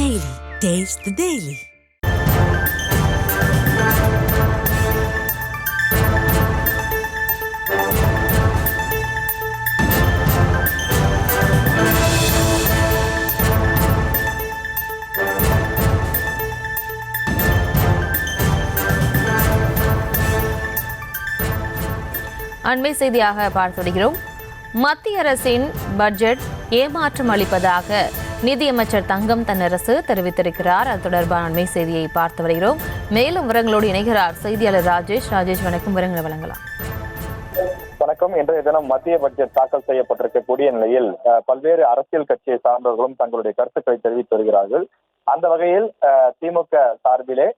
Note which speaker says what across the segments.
Speaker 1: Daily. Taste the Daily.
Speaker 2: அண்மை செய்தியாக பார்த்து வருகிறோம். மத்திய அரசின் பட்ஜெட் ஏமாற்றம் அளிப்பதாக நிதியமைச்சர் தங்கம் தென்னரசு தெரிவித்திருக்கிறார். அது தொடர்பான அண்மை செய்தியை பார்த்து வருகிறோம். மேலும் விவரங்களோடு இணைகிறார் செய்தியாளர் ராஜேஷ். வணக்கம், விவரங்களை வழங்கலாம்.
Speaker 3: வணக்கம். இன்றைய தினம் மத்திய பட்ஜெட் தாக்கல் செய்யப்பட்டிருக்கக்கூடிய நிலையில் பல்வேறு அரசியல் கட்சியை சார்ந்தவர்களும் தங்களுடைய கருத்துக்களை தெரிவித்து வருகிறார்கள். அந்த வகையில் திமுக சார்பிலே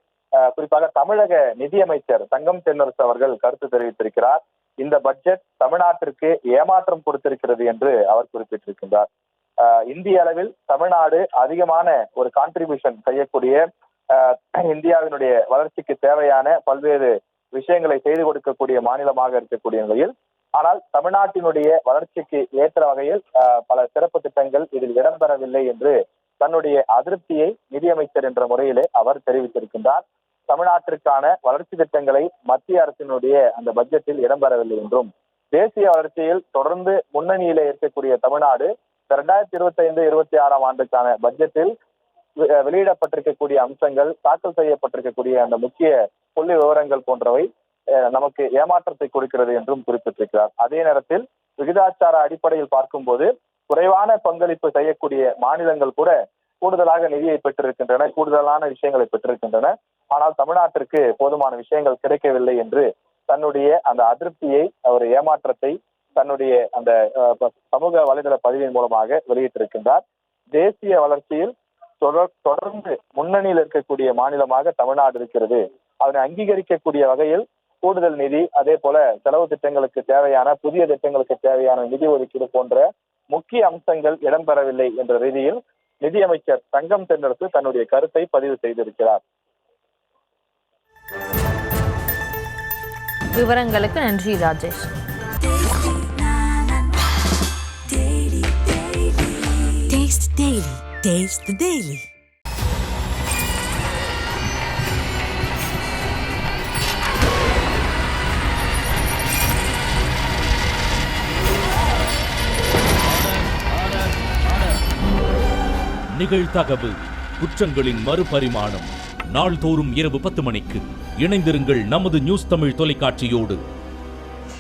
Speaker 3: குறிப்பாக தமிழக நிதியமைச்சர் தங்கம் தென்னரசு அவர்கள் கருத்து தெரிவித்திருக்கிறார். இந்த பட்ஜெட் தமிழ்நாட்டிற்கு ஏமாற்றம் கொடுத்திருக்கிறது என்று அவர் குறிப்பிட்டிருக்கின்றார். இந்திய அளவில் தமிழ்நாடு அதிகமான ஒரு கான்ட்ரிபியூஷன் செய்யக்கூடிய இந்தியாவினுடைய வளர்ச்சிக்கு தேவையான பல்வேறு விஷயங்களை செய்து கொடுக்கக்கூடிய மாநிலமாக இருக்கக்கூடிய நிலையில், ஆனால் தமிழ்நாட்டினுடைய வளர்ச்சிக்கு ஏற்ற வகையில் பல சிறப்பு திட்டங்கள் இதில் இடம்பெறவில்லை என்று தன்னுடைய அதிருப்தியை நிதியமைச்சர் என்ற முறையிலே அவர் தெரிவித்திருக்கின்றார். தமிழ்நாட்டிற்கான வளர்ச்சி திட்டங்களை மத்திய அரசினுடைய அந்த பட்ஜெட்டில் இடம்பெறவில்லை என்றும், தேசிய வளர்ச்சியில் தொடர்ந்து முன்னணியிலே இருக்கக்கூடிய தமிழ்நாடு 2025-26 ஆண்டுக்கான பட்ஜெட்டில் வெளியிடப்பட்டிருக்கக்கூடிய அம்சங்கள், தாக்கல் செய்யப்பட்டிருக்கக்கூடிய அந்த முக்கிய புள்ளி விவரங்கள் போன்றவை நமக்கு ஏமாற்றத்தை கொடுக்கிறது என்றும் குறிப்பிட்டிருக்கிறார். அதே நேரத்தில் விகிதாச்சார அடிப்படையில் பார்க்கும்போது குறைவான பங்களிப்பு செய்யக்கூடிய மாநிலங்கள் கூட கூடுதலாக நிதியை பெற்றிருக்கின்றன, கூடுதலான விஷயங்களை பெற்றிருக்கின்றன. ஆனால் தமிழ்நாட்டிற்கு போதுமான விஷயங்கள் கிடைக்கவில்லை என்று தன்னுடைய அந்த அதிருப்தியை, ஒரு ஏமாற்றத்தை தன்னுடைய அந்த சமூக வலைதள பதிவின் மூலமாக வெளியிட்டிருக்கின்றார். தேசிய வளர்ச்சியில் தொடர்ந்து முன்னணியில் இருக்கக்கூடிய மாநிலமாக தமிழ்நாடு இருக்கிறது. அதனை அங்கீகரிக்கக்கூடிய வகையில் கூடுதல் நிதி, அதே போல செலவு திட்டங்களுக்கு தேவையான, புதிய திட்டங்களுக்கு தேவையான நிதி ஒதுக்கீடு போன்ற முக்கிய அம்சங்கள் இடம்பெறவில்லை என்ற ரீதியில் நிதியமைச்சர் தங்கம் தென்னரசு தன்னுடைய கருத்தை பதிவு செய்திருக்கிறார்.
Speaker 2: விவரங்களுக்கு நன்றி Rajesh.
Speaker 1: Taste Daily. Taste the Daily.
Speaker 4: நிகழ்தகவு குற்றங்களின் மறுபரிமாணம். நாள்தோறும் இரவு 10 மணிக்கு இணைந்திருங்கள் நமது நியூஸ் தமிழ் தொலைக்காட்சியோடு.